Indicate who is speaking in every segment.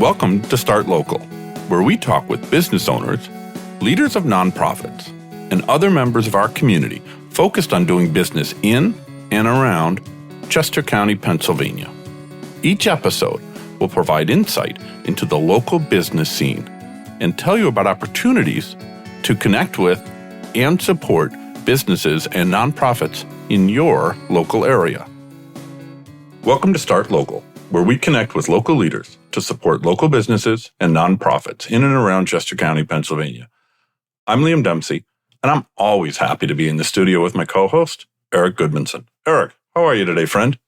Speaker 1: Welcome to Start Local, where we talk with business owners, leaders of nonprofits, and other members of our community focused on doing business in and around Chester County, Pennsylvania. Each episode will provide insight into the local business scene and tell you about opportunities to connect with and support businesses and nonprofits in your local area. Welcome to Start Local, where we connect with local leaders to support local businesses and nonprofits in and around Chester County, Pennsylvania. I'm Liam Dempsey, and I'm always happy to be in the studio with my co-host, Eric Goodmanson. Eric, how are you today, friend?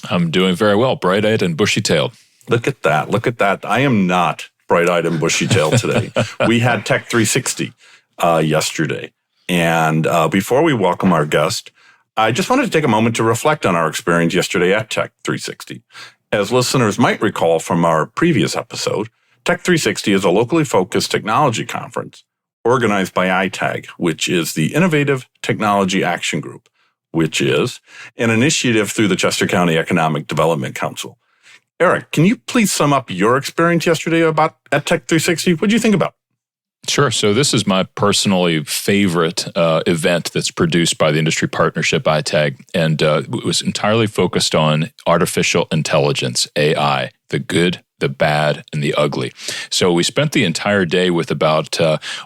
Speaker 2: I'm doing very well, bright-eyed and bushy-tailed.
Speaker 1: Look at that. I am not bright-eyed and bushy-tailed today. We had Tech 360 yesterday. And before we welcome our guest, I just wanted to take a moment to reflect on our experience yesterday at Tech 360. As listeners might recall from our previous episode, Tech 360 is a locally focused technology conference organized by ITAG, which is the Innovative Technology Action Group, which is an initiative through the Chester County Economic Development Council. Eric, can you please sum up your experience yesterday at Tech 360? What did you think about?
Speaker 2: Sure. So this is my personally favorite event that's produced by the industry partnership ITAG, and it was entirely focused on artificial intelligence, AI, the good, the bad, and the ugly. So we spent the entire day with about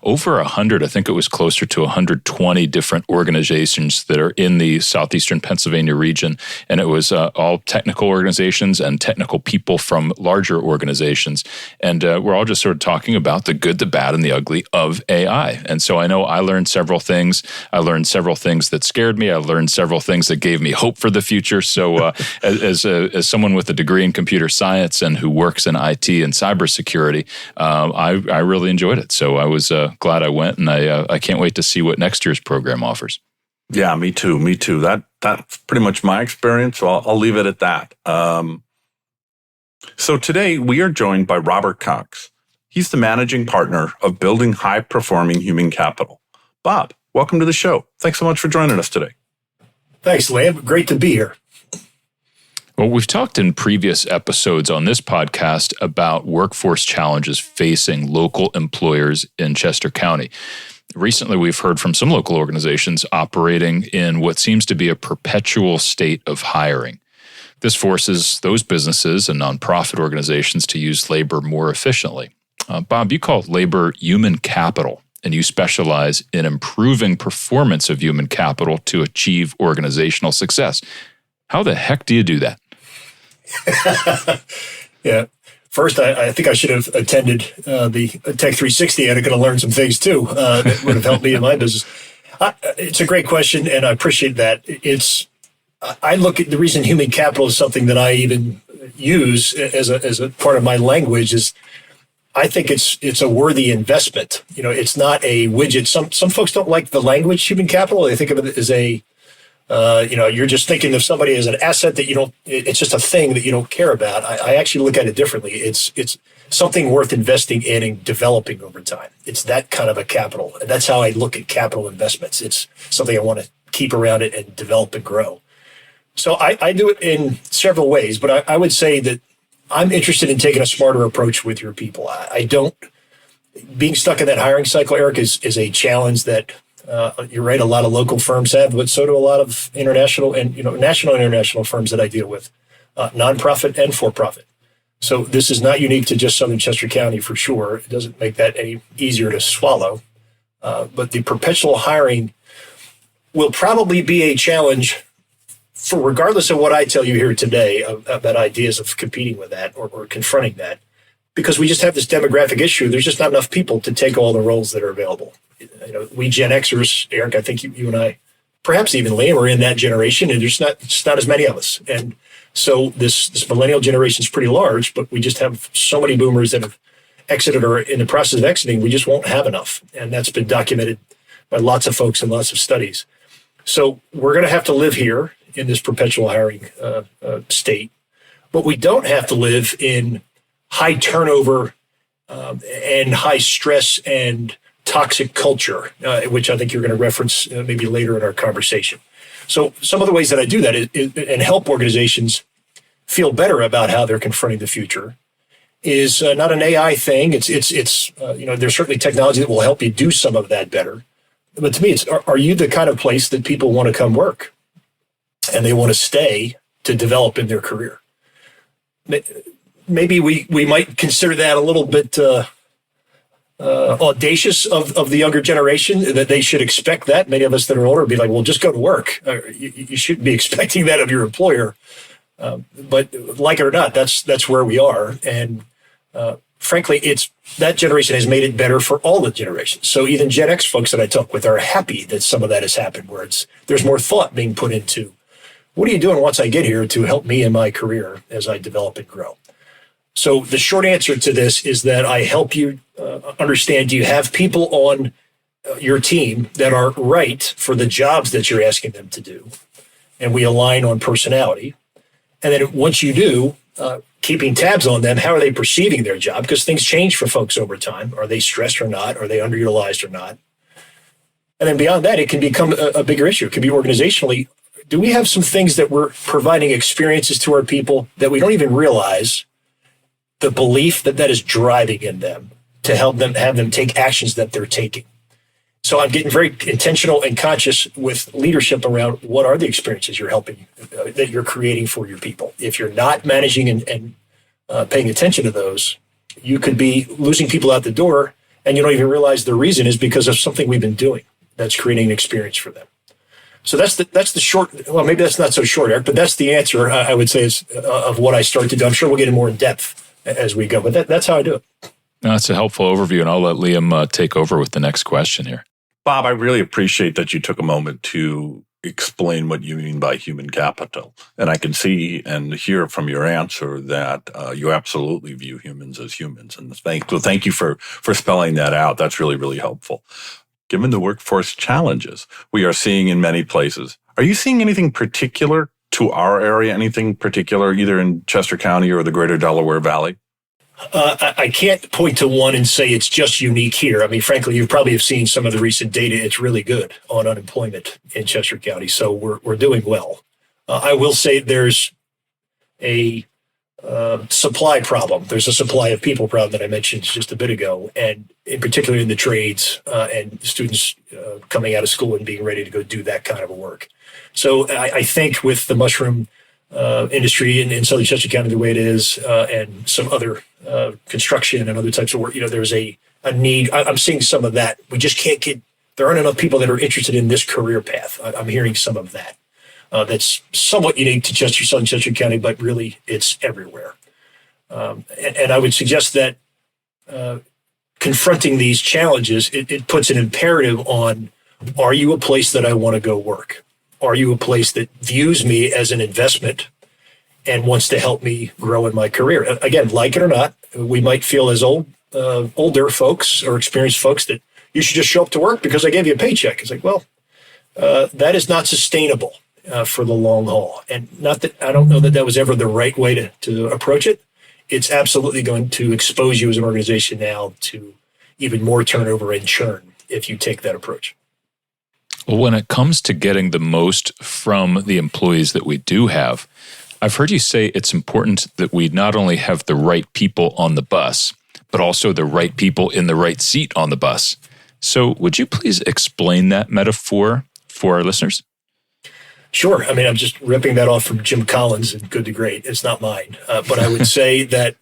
Speaker 2: over 100, I think it was closer to 120 different organizations that are in the southeastern Pennsylvania region. And it was all technical organizations and technical people from larger organizations. And we're all just sort of talking about the good, the bad, and the ugly of AI. And so I know I learned several things. I learned several things that scared me. I learned several things that gave me hope for the future. So as someone with a degree in computer science and who works in IT and cybersecurity, I really enjoyed it. So I was glad I went, and I can't wait to see what next year's program offers.
Speaker 1: Yeah, me too. That's pretty much my experience, so I'll leave it at that. So today we are joined by Bob Cox. He's the managing partner of Building High-Performing Human Capital. Bob, welcome to the show. Thanks so much for joining us today.
Speaker 3: Thanks, Liam. Great to be here.
Speaker 2: Well, we've talked in previous episodes on this podcast about workforce challenges facing local employers in Chester County. Recently, we've heard from some local organizations operating in what seems to be a perpetual state of hiring. This forces those businesses and nonprofit organizations to use labor more efficiently. Bob, you call labor human capital, and you specialize in improving performance of human capital to achieve organizational success. How the heck do you do that?
Speaker 3: Yeah. First, I think I should have attended the Tech 360. I'm going to learn some things too that would have helped me in my business. It's a great question, and I appreciate that. I look at the reason human capital is something that I even use as a part of my language is I think it's a worthy investment. You know, it's not a widget. Some folks don't like the language human capital. They think of it as a you're just thinking of somebody as an asset that you don't, it's just a thing that you don't care about. I actually look at it differently. It's something worth investing in and developing over time. It's that kind of a capital. And that's how I look at capital investments. It's something I want to keep around it and develop and grow. So I do it in several ways, but I would say that I'm interested in taking a smarter approach with your people. Being stuck in that hiring cycle, Eric, is a challenge that you're right. A lot of local firms have, but so do a lot of international and national and international firms that I deal with, nonprofit and for-profit. So this is not unique to just Southern Chester County for sure. It doesn't make that any easier to swallow. But the perpetual hiring will probably be a challenge for regardless of what I tell you here today about ideas of competing with that or confronting that, because we just have this demographic issue. There's just not enough people to take all the roles that are available. We Gen Xers, Eric, I think you and I, perhaps even Liam, are in that generation, and there's not as many of us. And so this millennial generation is pretty large, but we just have so many boomers that have exited or in the process of exiting. We just won't have enough. And that's been documented by lots of folks and lots of studies. So we're going to have to live here in this perpetual hiring state, but we don't have to live in high turnover and high stress and toxic culture, which I think you're going to reference maybe later in our conversation. So some of the ways that I do that is and help organizations feel better about how they're confronting the future is not an AI thing. It's there's certainly technology that will help you do some of that better. But to me, it's, are you the kind of place that people want to come work and they want to stay to develop in their career? Maybe we might consider that a little bit audacious of the younger generation, that they should expect that. Many of us that are older would be like, well, just go to work. You shouldn't be expecting that of your employer. But like it or not, that's where we are. And frankly, that generation has made it better for all the generations. So even Gen X folks that I talk with are happy that some of that has happened, where there's more thought being put into, what are you doing once I get here to help me in my career as I develop and grow? So the short answer to this is that I help you understand, do you have people on your team that are right for the jobs that you're asking them to do? And we align on personality. And then once you do, keeping tabs on them, how are they perceiving their job? Because things change for folks over time. Are they stressed or not? Are they underutilized or not? And then beyond that, it can become a bigger issue. It can be organizationally. Do we have some things that we're providing experiences to our people that we don't even realize the belief that is driving in them to help them have them take actions that they're taking? So I'm getting very intentional and conscious with leadership around what are the experiences you're helping, that you're creating for your people. If you're not managing and paying attention to those, you could be losing people out the door, and you don't even realize the reason is because of something we've been doing that's creating an experience for them. So that's the short. Well, maybe that's not so short, Eric, but that's the answer I would say is of what I start to do. I'm sure we'll get in more in depth as we go, but that's how I do it.
Speaker 2: No, that's a helpful overview, and I'll let Liam take over with the next question here.
Speaker 1: Bob, I really appreciate that you took a moment to explain what you mean by human capital. And I can see and hear from your answer that you absolutely view humans as humans. And thank you for spelling that out. That's really, really helpful. Given the workforce challenges we are seeing in many places, are you seeing anything particular to our area, anything particular either in Chester County or the greater Delaware Valley?
Speaker 3: I can't point to one and say it's just unique here. I mean, frankly, you probably have seen some of the recent data. It's really good on unemployment in Chester County. So we're doing well. I will say there's a supply problem. There's a supply of people problem that I mentioned just a bit ago, and in particular in the trades and students coming out of school and being ready to go do that kind of a work. So I think with the mushroom industry in Southern Chester County the way it is, and some other construction and other types of work, there's a need. I'm seeing some of that. We just can't there aren't enough people that are interested in this career path. I'm hearing some of that. That's somewhat unique to Southern Chester County, but really it's everywhere. And I would suggest that confronting these challenges, it puts an imperative on, are you a place that I want to go work? Are you a place that views me as an investment and wants to help me grow in my career? Again, like it or not, we might feel as older folks or experienced folks that you should just show up to work because I gave you a paycheck. It's like, well, that is not sustainable for the long haul. And not that I don't know that was ever the right way to approach it. It's absolutely going to expose you as an organization now to even more turnover and churn if you take that approach.
Speaker 2: Well, when it comes to getting the most from the employees that we do have, I've heard you say it's important that we not only have the right people on the bus, but also the right people in the right seat on the bus. So would you please explain that metaphor for our listeners?
Speaker 3: Sure. I mean, I'm just ripping that off from Jim Collins in Good to Great. It's not mine. But I would say that,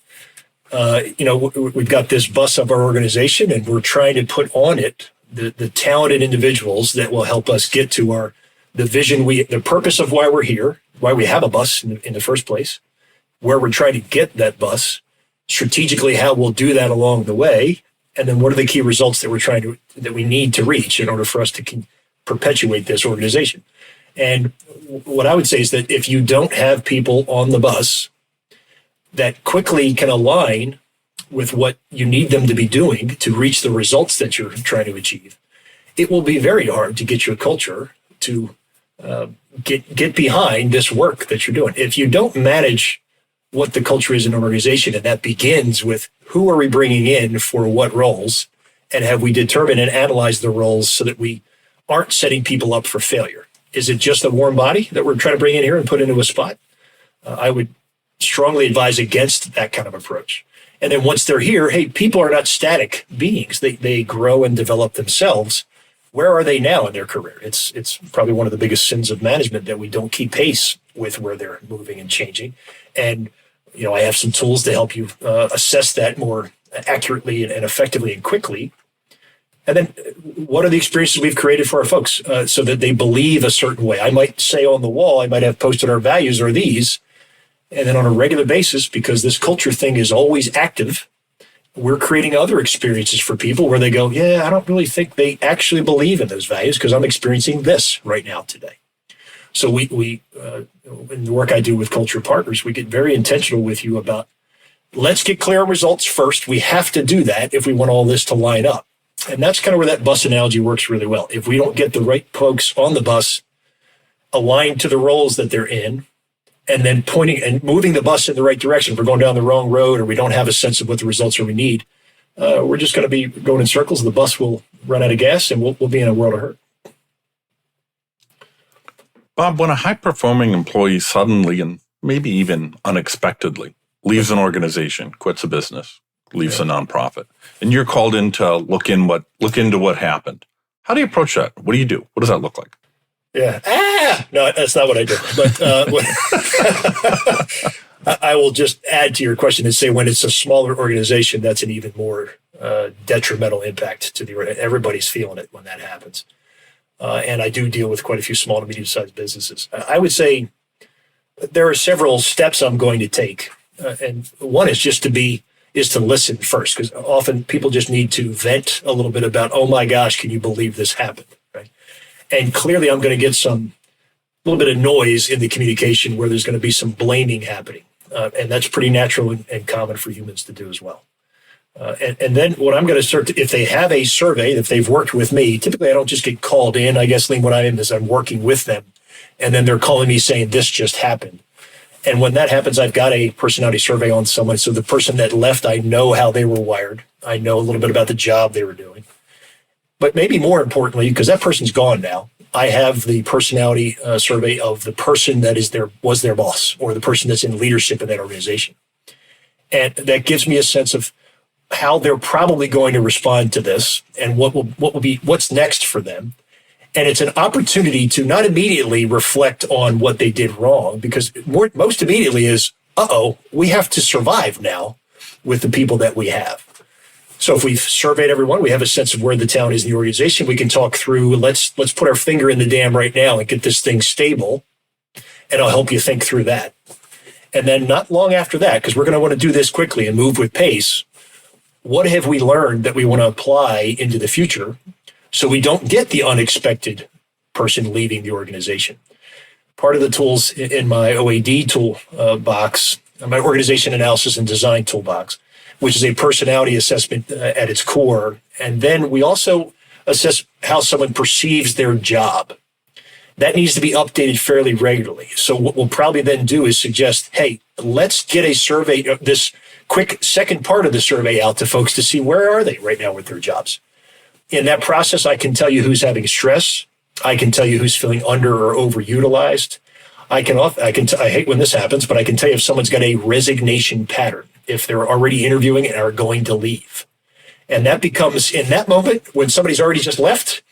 Speaker 3: we've got this bus of our organization, and we're trying to put on it the talented individuals that will help us get to the vision, the purpose of why we're here, why we have a bus in the first place, where we're trying to get that bus, strategically how we'll do that along the way, and then what are the key results that we need to reach in order for us to perpetuate this organization. And what I would say is that if you don't have people on the bus that quickly can align with what you need them to be doing to reach the results that you're trying to achieve, it will be very hard to get your culture to get behind this work that you're doing. If you don't manage what the culture is in an organization, and that begins with who are we bringing in for what roles, and have we determined and analyzed the roles so that we aren't setting people up for failure? Is it just a warm body that we're trying to bring in here and put into a spot? I would strongly advise against that kind of approach. And then once they're here, hey, people are not static beings. They grow and develop themselves. Where are they now in their career? It's probably one of the biggest sins of management that we don't keep pace with where they're moving and changing. And, I have some tools to help you assess that more accurately and effectively and quickly. And then what are the experiences we've created for our folks so that they believe a certain way? I might say on the wall, I might have posted our values are these. And then on a regular basis, because this culture thing is always active, we're creating other experiences for people where they go, yeah, I don't really think they actually believe in those values because I'm experiencing this right now today. So we in the work I do with culture partners, we get very intentional with you about let's get clear on results first. We have to do that if we want all this to line up. And that's kind of where that bus analogy works really well. If we don't get the right folks on the bus aligned to the roles that they're in, and then pointing and moving the bus in the right direction, if we're going down the wrong road or we don't have a sense of what the results are we need, we're just going to be going in circles. The bus will run out of gas and we'll be in a world of hurt.
Speaker 1: Bob, when a high-performing employee suddenly and maybe even unexpectedly leaves an organization, quits a business, leaves a nonprofit, and you're called in to look into what happened, how do you approach that? What do you do? What does that look like?
Speaker 3: Yeah. No, that's not what I do. But I will just add to your question and say when it's a smaller organization, that's an even more detrimental impact to everybody's feeling it when that happens. And I do deal with quite a few small to medium-sized businesses. I would say there are several steps I'm going to take. And one is just to listen first, because often people just need to vent a little bit about, oh my gosh, can you believe this happened? Right? And clearly I'm going to get a little bit of noise in the communication where there's going to be some blaming happening. And that's pretty natural and common for humans to do as well. And then what I'm going to start to, if they have a survey, if they've worked with me, typically I don't just get called in. I guess, Lee, what I am is I'm working with them. And then they're calling me saying this just happened. And when that happens, I've got a personality survey on someone. So the person that left, I know how they were wired. I know a little bit about the job they were doing. But maybe more importantly, because that person's gone now, I have the personality survey of the person that was their boss or the person that's in leadership in that organization. And that gives me a sense of how they're probably going to respond to this and what's next for them. And it's an opportunity to not immediately reflect on what they did wrong, because most immediately is, we have to survive now with the people that we have. So if we've surveyed everyone, we have a sense of where the town is in the organization. We can talk through, let's put our finger in the dam right now and get this thing stable. And I'll help you think through that. And then not long after that, because we're going to want to do this quickly and move with pace, what have we learned that we want to apply into the future so we don't get the unexpected person leaving the organization? Part of the tools in my OAD tool box, my organization analysis and design toolbox, which is a personality assessment at its core. And then we also assess how someone perceives their job. That needs to be updated fairly regularly. So what we'll probably then do is suggest, hey, let's get a survey, this quick second part of the survey out to folks to see where are they right now with their jobs. In that process, I can tell you who's having stress. I can tell you who's feeling under or overutilized. I hate when this happens, but I can tell you if someone's got a resignation pattern, if they're already interviewing and are going to leave. And that becomes, in that moment, when somebody's already just left,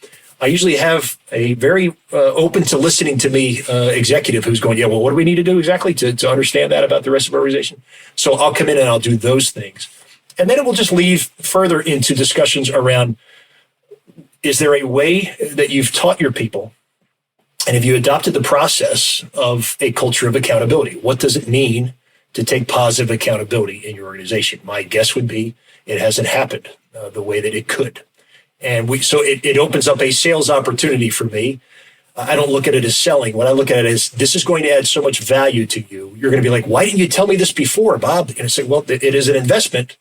Speaker 3: I usually have a very open to listening to me executive who's going, what do we need to do exactly to understand that about the rest of our organization? So I'll come in and I'll do those things. And then it will just lead further into discussions around, is there a way that you've taught your people, and have you adopted the process of a culture of accountability? What does it mean to take positive accountability in your organization? My guess would be it hasn't happened the way that it could. And so it opens up a sales opportunity for me. I don't look at it as selling. What I look at it as, this is going to add so much value to you. You're going to be like, why didn't you tell me this before, Bob? And I say, well, it is an investment.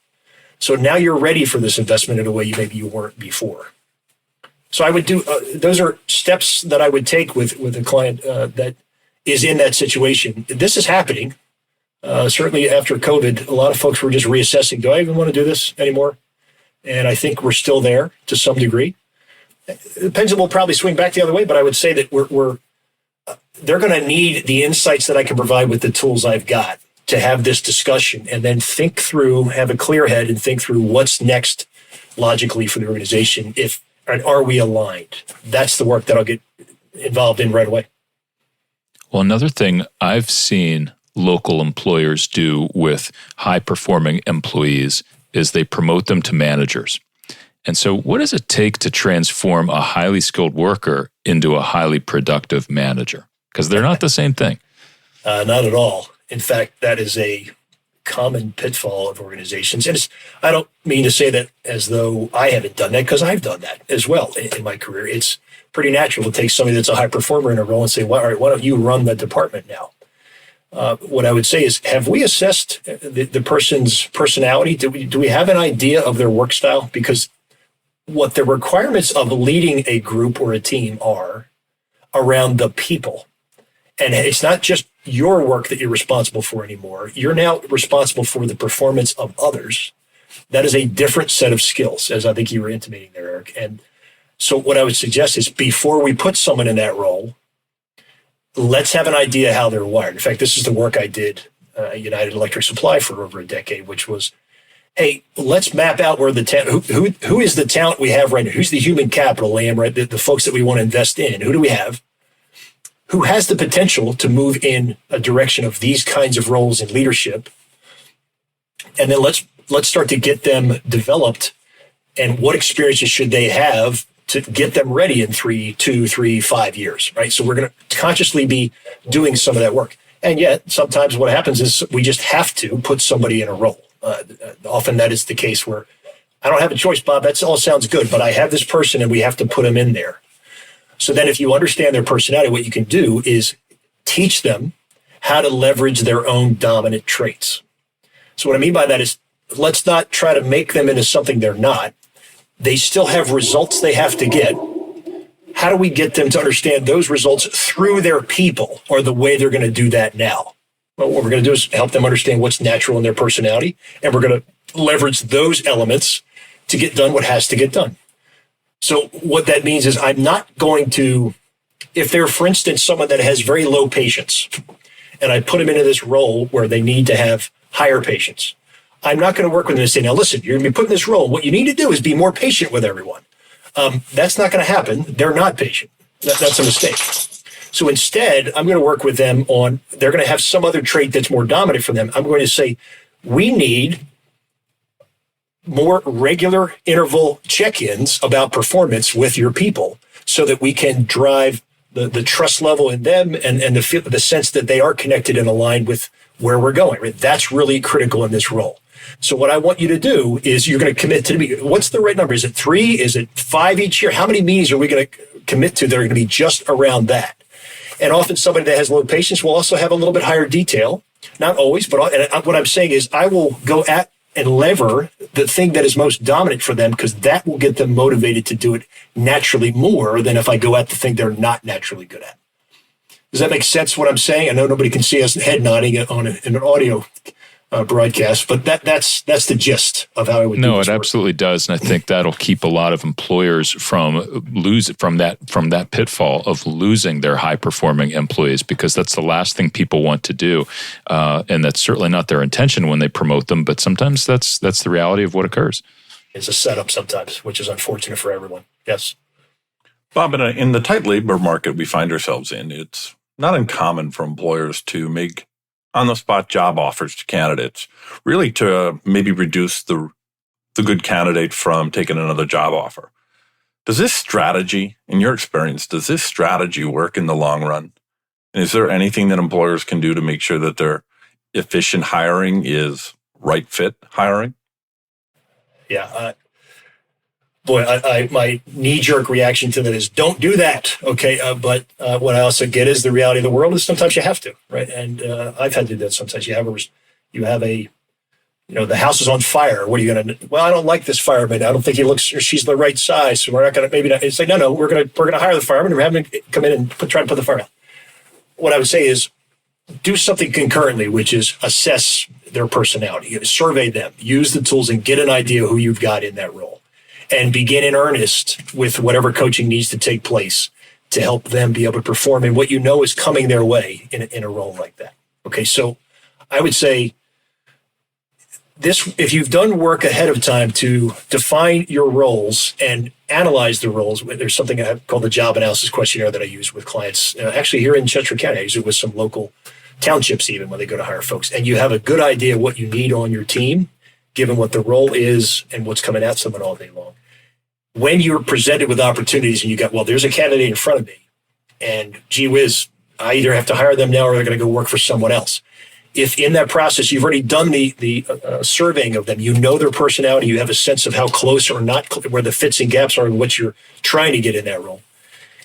Speaker 3: So now you're ready for this investment in a way maybe you weren't before. So I would do, those are steps that I would take with a client that is in that situation. This is happening. Certainly after COVID, a lot of folks were just reassessing, do I even want to do this anymore? And I think we're still there to some degree. The pendulum will probably swing back the other way, but I would say that they're going to need the insights that I can provide with the tools I've got. to have this discussion and then think through, have a clear head and think through what's next logically for the organization. Are we aligned? That's the work that I'll get involved in right away.
Speaker 2: Well, another thing I've seen local employers do with high-performing employees is they promote them to managers. And so what does it take to transform a highly skilled worker into a highly productive manager? Because they're not the same thing.
Speaker 3: Not at all. In fact, that is a common pitfall of organizations. And I don't mean to say that as though I haven't done that, because I've done that as well in my career. It's pretty natural to take somebody that's a high performer in a role and say, well, all right, why don't you run the department now? What I would say is, have we assessed the person's personality? Do we have an idea of their work style? Because what the requirements of leading a group or a team are around the people. And it's not just your work that you're responsible for anymore. You're now responsible for the performance of others. That is a different set of skills, as I think you were intimating there, Eric. And so what I would suggest is, before we put someone in that role, let's have an idea how they're wired. In fact, this is the work I did at United Electric Supply for over a decade, which was, hey, let's map out where the talent, who is the talent we have right now? Who's the human capital, Liam, right? The folks that we want to invest in. Who do we have? Who has the potential to move in a direction of these kinds of roles in leadership? And then let's start to get them developed. And what experiences should they have to get them ready in 2, 3, 5 years, right? So we're going to consciously be doing some of that work. And yet, sometimes what happens is we just have to put somebody in a role. Often that is the case where I don't have a choice, Bob. That all sounds good, but I have this person and we have to put them in there. So then if you understand their personality, what you can do is teach them how to leverage their own dominant traits. So what I mean by that is, let's not try to make them into something they're not. They still have results they have to get. How do we get them to understand those results through their people, or the way they're going to do that now? Well, what we're going to do is help them understand what's natural in their personality, and we're going to leverage those elements to get done what has to get done. So what that means is, I'm not going to, if they're, for instance, someone that has very low patience, and I put them into this role where they need to have higher patience, I'm not going to work with them and say, now listen, you're going to be put in this role. What you need to do is be more patient with everyone. That's not going to happen. They're not patient. That's a mistake. So instead, I'm going to work with them on, they're going to have some other trait that's more dominant for them. I'm going to say, we need more regular interval check-ins about performance with your people, so that we can drive the trust level in them and the sense that they are connected and aligned with where we're going. Right? That's really critical in this role. So what I want you to do is, you're going to commit to me. What's the right number? Is it 3? Is it 5 each year? How many meetings are we going to commit to that are going to be just around that? And often somebody that has low patience will also have a little bit higher detail. Not always, but what I'm saying is, I will go at and lever the thing that is most dominant for them, because that will get them motivated to do it naturally more than if I go at the thing they're not naturally good at. Does that make sense what I'm saying? I know nobody can see us head nodding in an audio broadcast, but that's the gist of how I would do this.
Speaker 2: No, it absolutely does, and I think that'll keep a lot of employers from that pitfall of losing their high performing employees, because that's the last thing people want to do, and that's certainly not their intention when they promote them. But sometimes that's the reality of what occurs.
Speaker 3: It's a setup sometimes, which is unfortunate for everyone. Yes,
Speaker 1: Bob, in the tight labor market we find ourselves in, it's not uncommon for employers to make on-the-spot job offers to candidates, really to maybe reduce the good candidate from taking another job offer. Does this strategy, in your experience, work in the long run? And is there anything that employers can do to make sure that their efficient hiring is right fit hiring?
Speaker 3: Yeah. My knee-jerk reaction to that is, don't do that, okay? But what I also get is, the reality of the world is sometimes you have to, right? And I've had to do that sometimes. You have a the house is on fire. What are you going to? Well, I don't like this fireman. I don't think he looks or she's the right size. So we're not going to. Maybe not. It's like, no. We're going to hire the fireman. We're having him come in and try to put the fire out. What I would say is, do something concurrently, which is assess their personality, survey them, use the tools, and get an idea who you've got in that role. And begin in earnest with whatever coaching needs to take place to help them be able to perform in what you know is coming their way in a role like that. Okay, so I would say this, if you've done work ahead of time to define your roles and analyze the roles, there's something called the job analysis questionnaire that I use with clients. Actually, here in Chester County, I use it with some local townships even when they go to hire folks. And you have a good idea what you need on your team, given what the role is and what's coming at someone all day long. When you're presented with opportunities and you got, well, there's a candidate in front of me, and gee whiz, I either have to hire them now or they're going to go work for someone else. If in that process you've already done the surveying of them, you know their personality, you have a sense of how close or not, where the fits and gaps are and what you're trying to get in that role,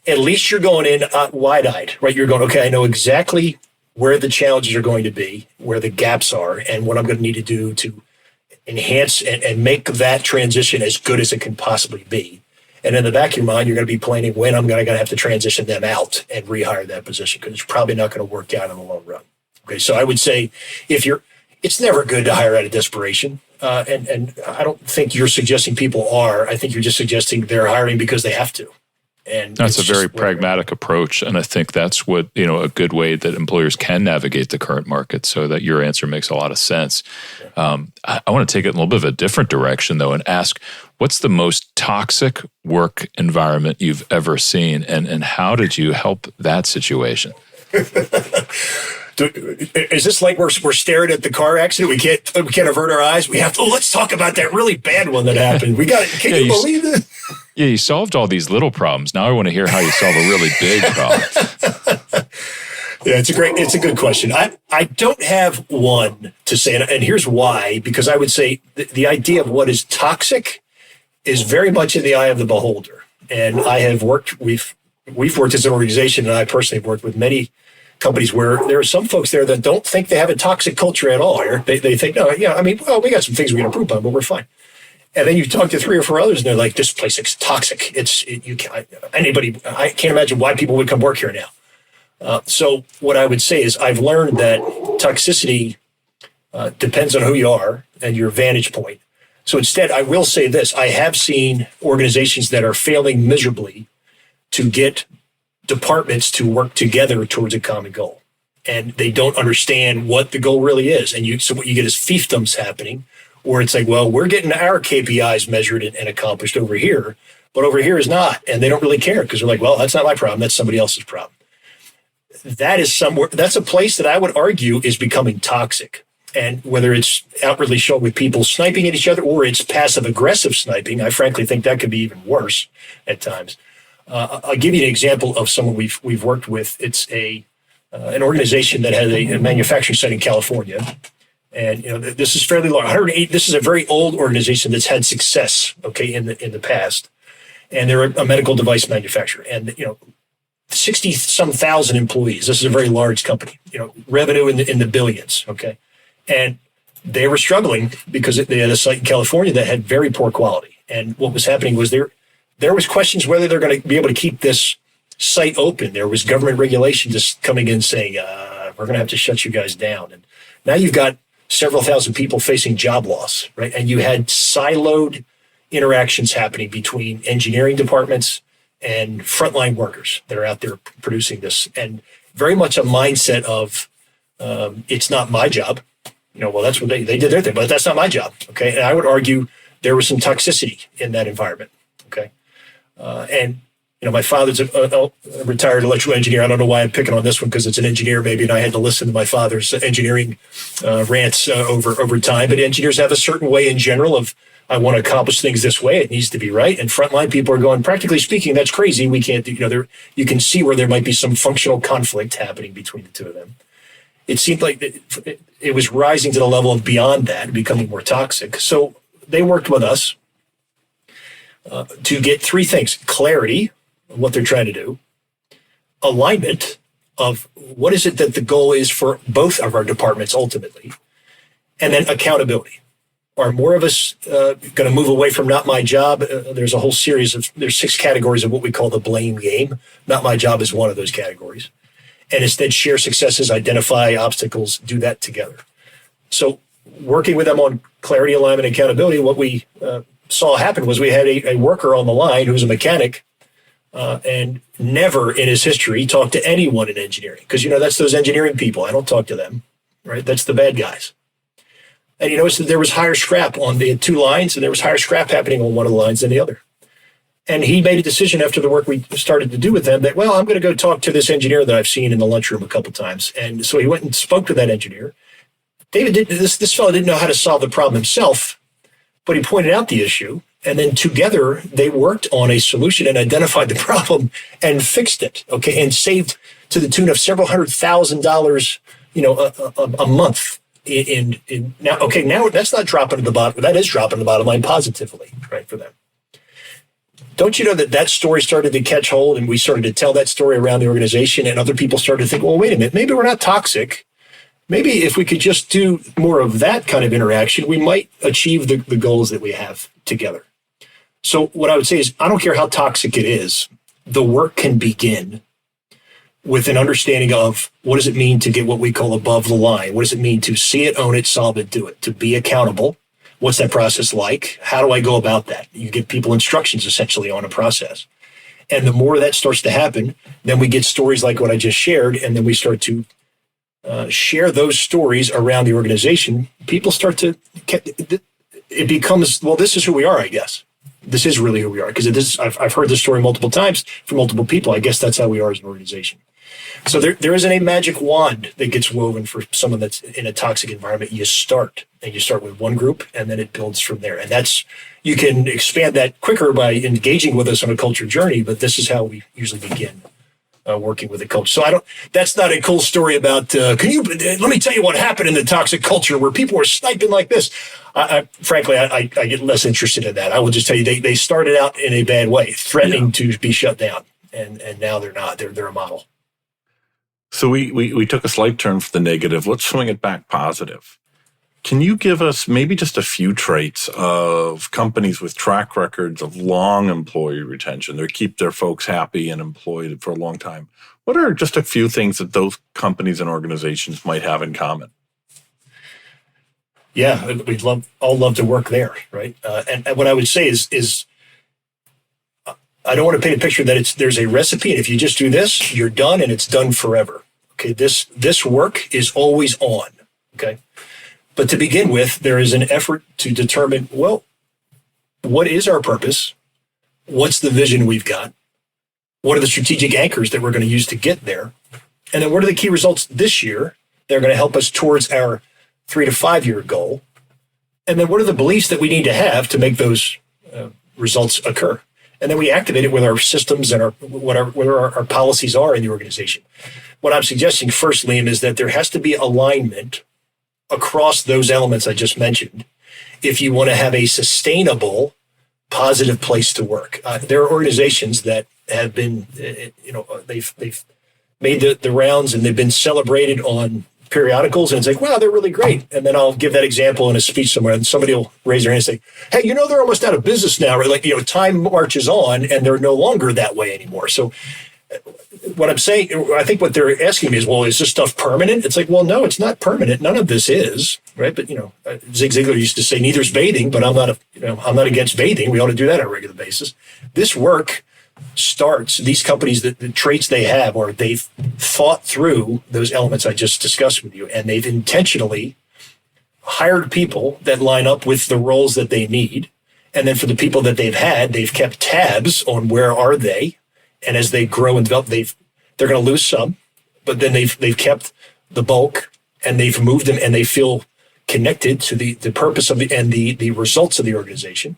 Speaker 3: at least you're going in wide-eyed, right? You're going, okay, I know exactly where the challenges are going to be, where the gaps are, and what I'm going to need to do to enhance and make that transition as good as it can possibly be. And in the back of your mind, you're going to be planning when I'm going to have to transition them out and rehire that position because it's probably not going to work out in the long run. Okay, so I would say it's never good to hire out of desperation. And I don't think you're suggesting people are. I think you're just suggesting they're hiring because they have to. And
Speaker 2: that's a very pragmatic approach. And I think that's what, a good way that employers can navigate the current market, so that your answer makes a lot of sense. I want to take it in a little bit of a different direction, though, and ask, what's the most toxic work environment you've ever seen? And how did you help that situation?
Speaker 3: Is this like we're staring at the car accident? We can't avert our eyes. We have to. Let's talk about that really bad one that happened. We got it. Can you believe it?
Speaker 2: Yeah, you solved all these little problems. Now I want to hear how you solve a really big problem.
Speaker 3: Yeah, it's a good question. I don't have one to say, and here's why. Because I would say the idea of what is toxic is very much in the eye of the beholder. And I have worked. We've worked as an organization, and I personally have worked with many companies where there are some folks there that don't think they have a toxic culture at all. They think, no, yeah, we got some things we can improve on, but we're fine. And then you talk to 3 or 4 others, and they're like, "This place is toxic. I can't imagine why people would come work here now." So what I would say is, I've learned that toxicity depends on who you are and your vantage point. So instead, I will say this: I have seen organizations that are failing miserably to get departments to work together towards a common goal, and they don't understand what the goal really is. And so what you get is fiefdoms happening, where it's like, well, we're getting our KPIs measured and accomplished over here, but over here is not. And they don't really care because they're like, well, that's not my problem. That's somebody else's problem. That's a place that I would argue is becoming toxic. And whether it's outwardly shown with people sniping at each other or it's passive aggressive sniping, I frankly think that could be even worse at times. I'll give you an example of someone we've worked with. It's an organization that has a manufacturing site in California. And this is fairly large. 108. This is a very old organization that's had success, in the past, and they're a medical device manufacturer. And 60-some thousand employees. This is a very large company. Revenue in the billions. Okay, and they were struggling because they had a site in California that had very poor quality. And what was happening was there was questions whether they're going to be able to keep this site open. There was government regulation just coming in saying we're going to have to shut you guys down. And now you've got several thousand people facing job loss, right? And you had siloed interactions happening between engineering departments and frontline workers that are out there producing this. And very much a mindset of, it's not my job. Well, that's what they did their thing, but that's not my job, okay? And I would argue there was some toxicity in that environment, okay? And my father's a retired electrical engineer. I don't know why I'm picking on this one because it's an engineer maybe, and I had to listen to my father's engineering rants over time. But engineers have a certain way in general of, I want to accomplish things this way. It needs to be right. And frontline people are going, practically speaking, that's crazy. We can't do, you can see where there might be some functional conflict happening between the two of them. It seemed like it was rising to the level of beyond that, becoming more toxic. So they worked with us to get 3 things: clarity of what they're trying to do, alignment of what is it that the goal is for both of our departments ultimately, and then accountability. Are more of us going to move away from not my job? There's a whole series there's 6 categories of what we call the blame game. Not my job is one of those categories. And instead share successes, identify obstacles, do that together. So working with them on clarity, alignment, accountability, what we saw happen was we had a worker on the line who's a mechanic and never in his history talked to anyone in engineering. Because, that's those engineering people. I don't talk to them. right? That's the bad guys. And you notice that there was higher scrap on the 2 lines, and there was higher scrap happening on one of the lines than the other. And he made a decision after the work we started to do with them that, well, I'm going to go talk to this engineer that I've seen in the lunchroom a couple times. And so he went and spoke to that engineer. This fellow didn't know how to solve the problem himself, but he pointed out the issue. And then together they worked on a solution and identified the problem and fixed it. Okay. And saved to the tune of several $100,000, a month. Now that's not dropping to the bottom. That is dropping to the bottom line positively, right, for them. Don't you know that story started to catch hold, and we started to tell that story around the organization, and other people started to think, well, wait a minute, maybe we're not toxic. Maybe if we could just do more of that kind of interaction, we might achieve the goals that we have together. So what I would say is, I don't care how toxic it is, the work can begin with an understanding of what does it mean to get what we call above the line? What does it mean to see it, own it, solve it, do it, to be accountable? What's that process like? How do I go about that? You give people instructions essentially on a process. And the more that starts to happen, then we get stories like what I just shared, and then we start to share those stories around the organization. People start to, it becomes, well, this is who we are, I guess. This is really who we are. Because I've heard this story multiple times from multiple people. I guess that's how we are as an organization. So there isn't a magic wand that gets woven for someone that's in a toxic environment. You start with one group, and then it builds from there. And you can expand that quicker by engaging with us on a culture journey, but this is how we usually begin working with a coach. So that's not a cool story about, let me tell you what happened in the toxic culture where people were sniping like this. Frankly, I get less interested in that. I will just tell you, they started out in a bad way, threatening to be shut down. And now they're not, they're a model.
Speaker 1: So we took a slight turn for the negative. Let's swing it back positive. Can you give us maybe just a few traits of companies with track records of long employee retention? They keep their folks happy and employed for a long time. What are just a few things that those companies and organizations might have in common?
Speaker 3: Yeah, we'd all love to work there, right? And what I would say is I don't want to paint a picture that there's a recipe, and if you just do this, you're done, and it's done forever. Okay, this work is always on. Okay, but to begin with, there is an effort to determine, well, what is our purpose? What's the vision we've got? What are the strategic anchors that we're going to use to get there? And then what are the key results this year that are going to help us towards our 3 to 5 year goal? And then what are the beliefs that we need to have to make those results occur? And then we activate it with our systems and whatever our policies are in the organization. What I'm suggesting first, Liam, is that there has to be alignment across those elements I just mentioned if you want to have a sustainable, positive place to work. There are organizations that have been, they've made the rounds and they've been celebrated on periodicals, and it's like, wow, they're really great. And then I'll give that example in a speech somewhere, and somebody will raise their hand and say, hey, they're almost out of business now, right? Like, time marches on and they're no longer that way anymore. So what I'm saying, I think what they're asking me is, well, is this stuff permanent? It's like, well, no, it's not permanent. None of this is, right? But, Zig Ziglar used to say, neither's bathing, but I'm not against bathing. We ought to do that on a regular basis. This work starts, these companies, the traits they have, or they've thought through those elements I just discussed with you, and they've intentionally hired people that line up with the roles that they need. And then for the people that they've kept tabs on where are they. And as they grow and develop, they're going to lose some, but then they've kept the bulk, and they've moved them, and they feel connected to the purpose of the results of the organization.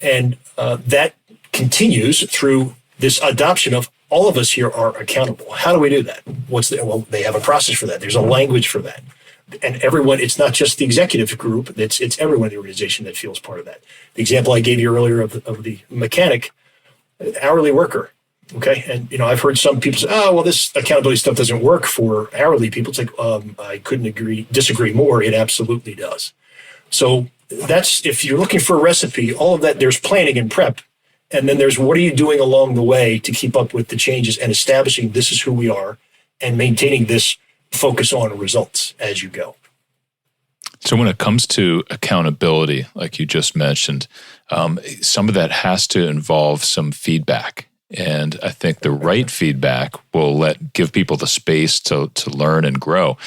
Speaker 3: And that continues through this adoption of all of us here are accountable. How do we do that? Well, they have a process for that. There's a language for that. And everyone, it's not just the executive group, it's everyone in the organization that feels part of that. The example I gave you earlier of the mechanic, hourly worker. Okay. And, I've heard some people say, oh, well, this accountability stuff doesn't work for hourly people. It's like, I couldn't disagree more. It absolutely does. So that's, if you're looking for a recipe, all of that, there's planning and prep. And then there's what are you doing along the way to keep up with the changes and establishing this is who we are and maintaining this focus on results as you go.
Speaker 2: So when it comes to accountability, like you just mentioned, some of that has to involve some feedback. And I think the right feedback will give people the space to learn and grow.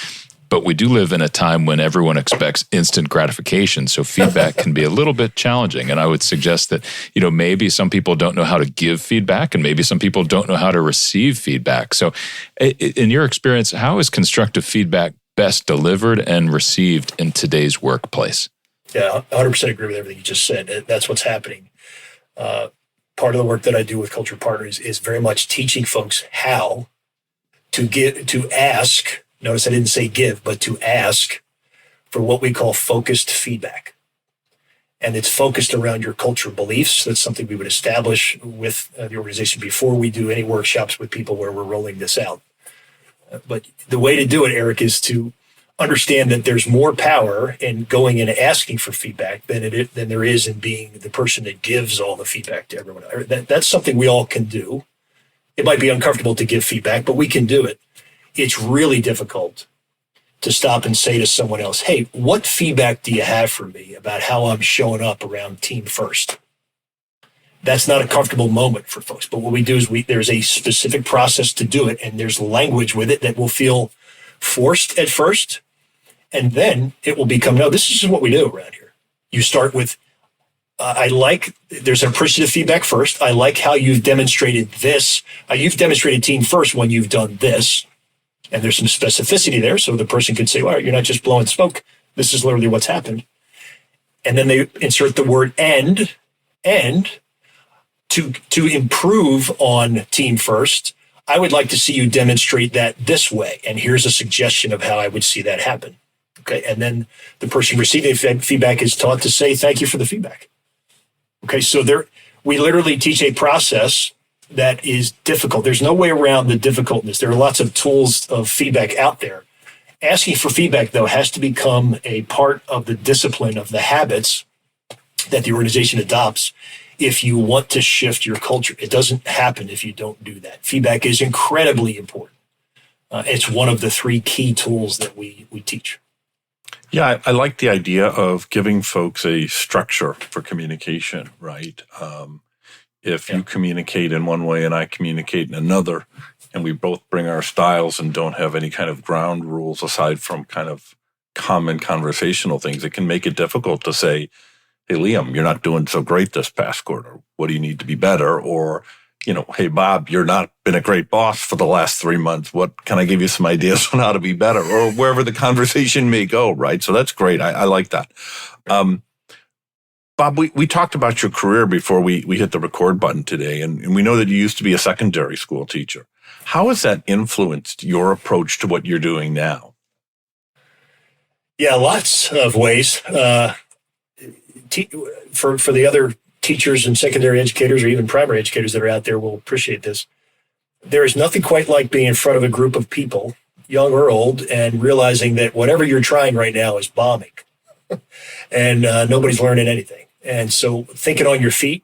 Speaker 2: But we do live in a time when everyone expects instant gratification. So feedback can be a little bit challenging. And I would suggest that, maybe some people don't know how to give feedback and maybe some people don't know how to receive feedback. So in your experience, how is constructive feedback best delivered and received in today's workplace?
Speaker 3: Yeah, 100% agree with everything you just said. That's what's happening. Part of the work that I do with Culture Partners is very much teaching folks how to ask. Notice I didn't say give, but to ask for what we call focused feedback. And it's focused around your cultural beliefs. That's something we would establish with the organization before we do any workshops with people where we're rolling this out. But the way to do it, Eric, is to understand that there's more power in going and asking for feedback than there is in being the person that gives all the feedback to everyone. That's something we all can do. It might be uncomfortable to give feedback, but we can do it. It's really difficult to stop and say to someone else, hey, what feedback do you have for me about how I'm showing up around team first? That's not a comfortable moment for folks. But what we do is there's a specific process to do it, and there's language with it that will feel forced at first, and then it will become, no, this is just what we do around here. You start with, there's appreciative feedback first. I like how you've demonstrated this. You've demonstrated team first when you've done this. And there's some specificity there, so the person can say, well, you're not just blowing smoke. This is literally what's happened. And then they insert the word and to improve on team first, I would like to see you demonstrate that this way. And here's a suggestion of how I would see that happen. Okay. And then the person receiving feedback is taught to say, thank you for the feedback. Okay. So we literally teach a process that is difficult. There's no way around the difficultness. There are lots of tools of feedback out there. Asking for feedback, though, has to become a part of the discipline of the habits that the organization adopts if you want to shift your culture. It doesn't happen if you don't do that. Feedback is incredibly important. It's one of the three key tools that we teach.
Speaker 1: Yeah, I like the idea of giving folks a structure for communication, right? If you communicate in one way and I communicate in another, and we both bring our styles and don't have any kind of ground rules aside from kind of common conversational things, it can make it difficult to say, hey, Liam, you're not doing so great this past quarter. What do you need to be better? Or, hey, Bob, you're not been a great boss for the last 3 months. What can I give you some ideas on how to be better? Or wherever the conversation may go, right? So that's great. I like that. Bob, we talked about your career before we hit the record button today, and we know that you used to be a secondary school teacher. How has that influenced your approach to what you're doing now?
Speaker 3: Yeah, lots of ways. For the other teachers and secondary educators or even primary educators that are out there will appreciate this. There is nothing quite like being in front of a group of people, young or old, and realizing that whatever you're trying right now is bombing and nobody's learning anything. And so thinking on your feet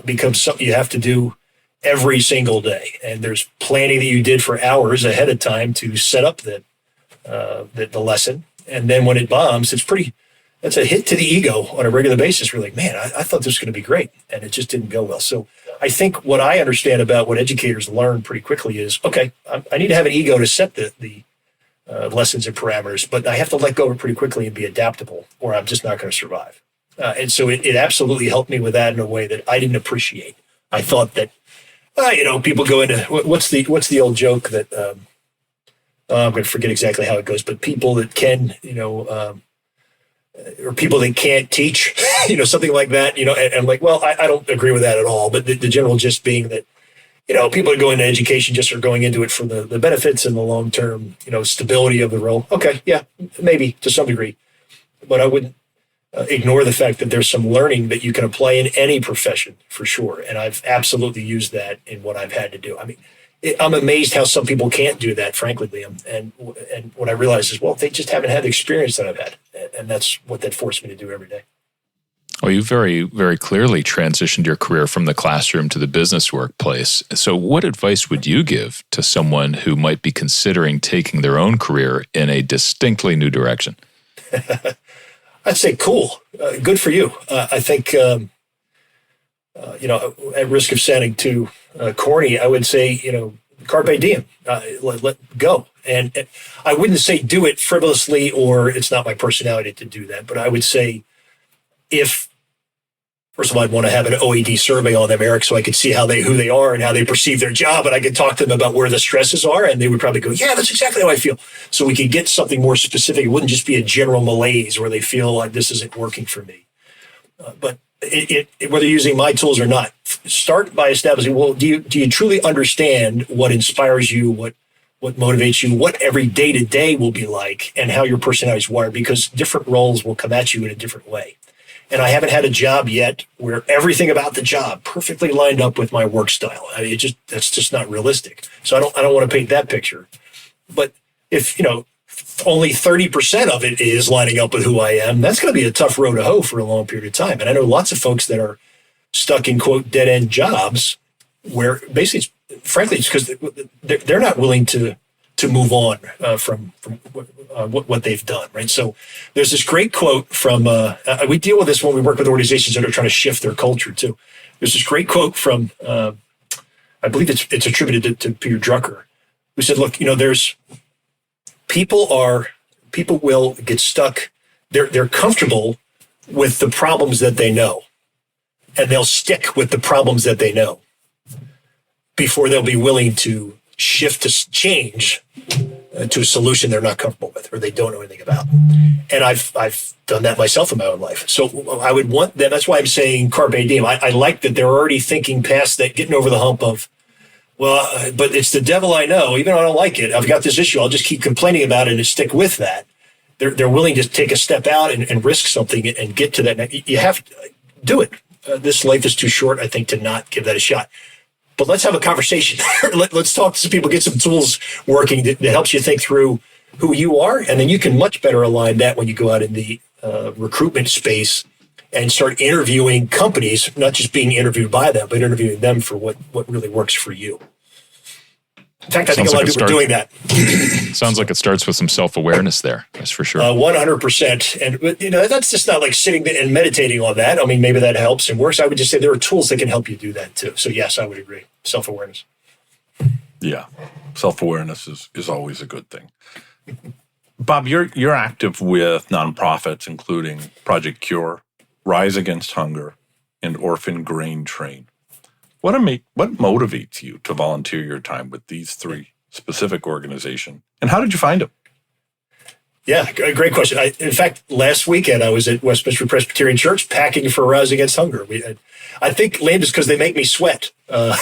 Speaker 3: becomes something you have to do every single day. And there's planning that you did for hours ahead of time to set up the lesson. And then when it bombs, that's a hit to the ego on a regular basis. We're like, man, I thought this was going to be great. And it just didn't go well. So I think what I understand about what educators learn pretty quickly is, okay, I need to have an ego to set the lessons and parameters, but I have to let go of it pretty quickly and be adaptable, or I'm just not going to survive. And so it absolutely helped me with that in a way that I didn't appreciate. I thought that, people go into, what's the old joke that, I'm going to forget exactly how it goes, but people that can, or people that can't teach, something like that, and I'm like, well, I don't agree with that at all. But the general gist being that, people that go into education just are going into it for the benefits and the long-term, stability of the role. Okay, yeah, maybe to some degree. But I wouldn't ignore the fact that there's some learning that you can apply in any profession for sure. And I've absolutely used that in what I've had to do. I mean, I'm amazed how some people can't do that, frankly, Liam. And what I realize is, well, they just haven't had the experience that I've had. And that's what that forced me to do every day.
Speaker 2: Well, you very, very clearly transitioned your career from the classroom to the business workplace. So what advice would you give to someone who might be considering taking their own career in a distinctly new direction?
Speaker 3: I'd say, cool. Good for you. I think, at risk of sounding too corny, I would say, carpe diem, let go. And I wouldn't say do it frivolously or it's not my personality to do that. But I would say first of all, I'd want to have an OED survey on them, Eric, so I could see who they are and how they perceive their job. And I could talk to them about where the stresses are. And they would probably go, yeah, that's exactly how I feel. So we could get something more specific. It wouldn't just be a general malaise where they feel like this isn't working for me. But whether using my tools or not, start by establishing, well, do you truly understand what inspires you, what motivates you, what every day-to-day will be like, and how your personality is wired? Because different roles will come at you in a different way. And I haven't had a job yet where everything about the job perfectly lined up with my work style. I mean, that's just not realistic. So I don't want to paint that picture. But if, only 30% of it is lining up with who I am, that's going to be a tough road to hoe for a long period of time. And I know lots of folks that are stuck in, quote, dead-end jobs where basically, frankly, it's because they're not willing to move on from what they've done, right? So there's this great quote from, we deal with this when we work with organizations that are trying to shift their culture too. There's this great quote from, I believe it's attributed to Peter Drucker, who said, look, there's people will get stuck. They're comfortable with the problems that they know, and they'll stick with the problems that they know before they'll be willing to shift to change to a solution they're not comfortable with or they don't know anything about. And I've done that myself in my own life. So I would want them. That's why I'm saying carpe diem. I like that they're already thinking past that, getting over the hump of, well, but it's the devil I know. Even though I don't like it, I've got this issue. I'll just keep complaining about it and stick with that. They're willing to take a step out and risk something and get to that. You have to do it. This life is too short, I think, to not give that a shot. But let's have a conversation. Let's talk to some people, get some tools working that helps you think through who you are. And then you can much better align that when you go out in the recruitment space and start interviewing companies, not just being interviewed by them, but interviewing them for what really works for you. In fact, I think a lot of people are doing that.
Speaker 2: Sounds like it starts with some self-awareness there. That's for sure.
Speaker 3: 100%. And, that's just not like sitting and meditating on that. I mean, maybe that helps and works. I would just say there are tools that can help you do that too. So yes, I would agree. Self-awareness.
Speaker 1: Yeah. Self-awareness is always a good thing. Bob, you're active with nonprofits, including Project Cure, Rise Against Hunger, and Orphan Grain Train. What motivates you to volunteer your time with these three specific organizations, and how did you find them?
Speaker 3: Yeah, great question. In fact, last weekend I was at Westminster Presbyterian Church packing for Rise Against Hunger. I think lame is because they make me sweat, and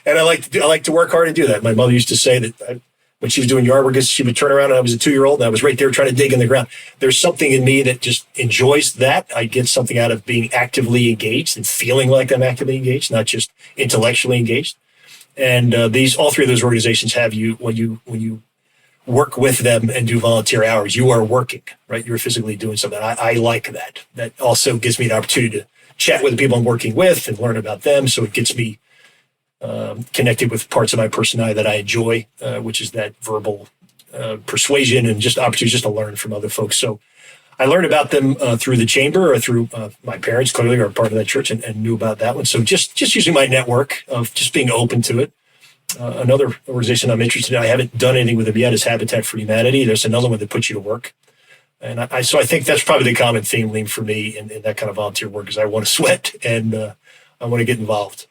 Speaker 3: I like to work hard and do that. My mother used to say that when she was doing yard work, she would turn around and I was a 2-year-old and I was right there trying to dig in the ground. There's something in me that just enjoys that. I get something out of being actively engaged and feeling like I'm actively engaged, not just intellectually engaged. And all three of those organizations have you when you work with them and do volunteer hours, you are working, right? You're physically doing something. I like that. That also gives me an opportunity to chat with the people I'm working with and learn about them. So it gets me connected with parts of my personality that I enjoy, which is that verbal persuasion and just opportunities just to learn from other folks. So I learned about them through the chamber or through my parents, clearly, are part of that church and knew about that one. So just using my network of just being open to it. Another organization I'm interested in, I haven't done anything with them yet, is Habitat for Humanity. There's another one that puts you to work. And so I think that's probably the common theme for me in that kind of volunteer work, is I want to sweat and I want to get involved.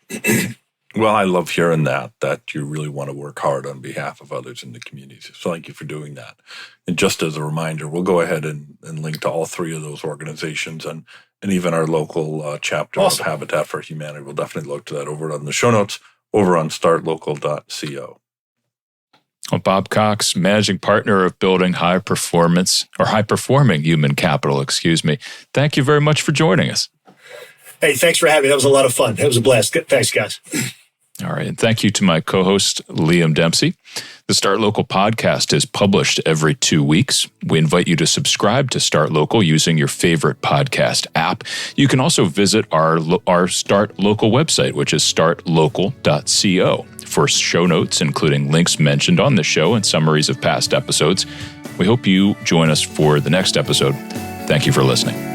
Speaker 1: Well, I love hearing that you really want to work hard on behalf of others in the community. So thank you for doing that. And just as a reminder, we'll go ahead and link to all three of those organizations and even our local chapter of Habitat for Humanity. We'll definitely look to that over on the show notes over on startlocal.co.
Speaker 2: Well, Bob Cox, managing partner of building high-performing human capital, Thank you very much for joining us.
Speaker 3: Hey, thanks for having me. That was a lot of fun. It was a blast. Thanks, guys.
Speaker 2: All right. And thank you to my co-host, Liam Dempsey. The Start Local podcast is published every 2 weeks. We invite you to subscribe to Start Local using your favorite podcast app. You can also visit our Start Local website, which is startlocal.co, for show notes, including links mentioned on the show and summaries of past episodes. We hope you join us for the next episode. Thank you for listening.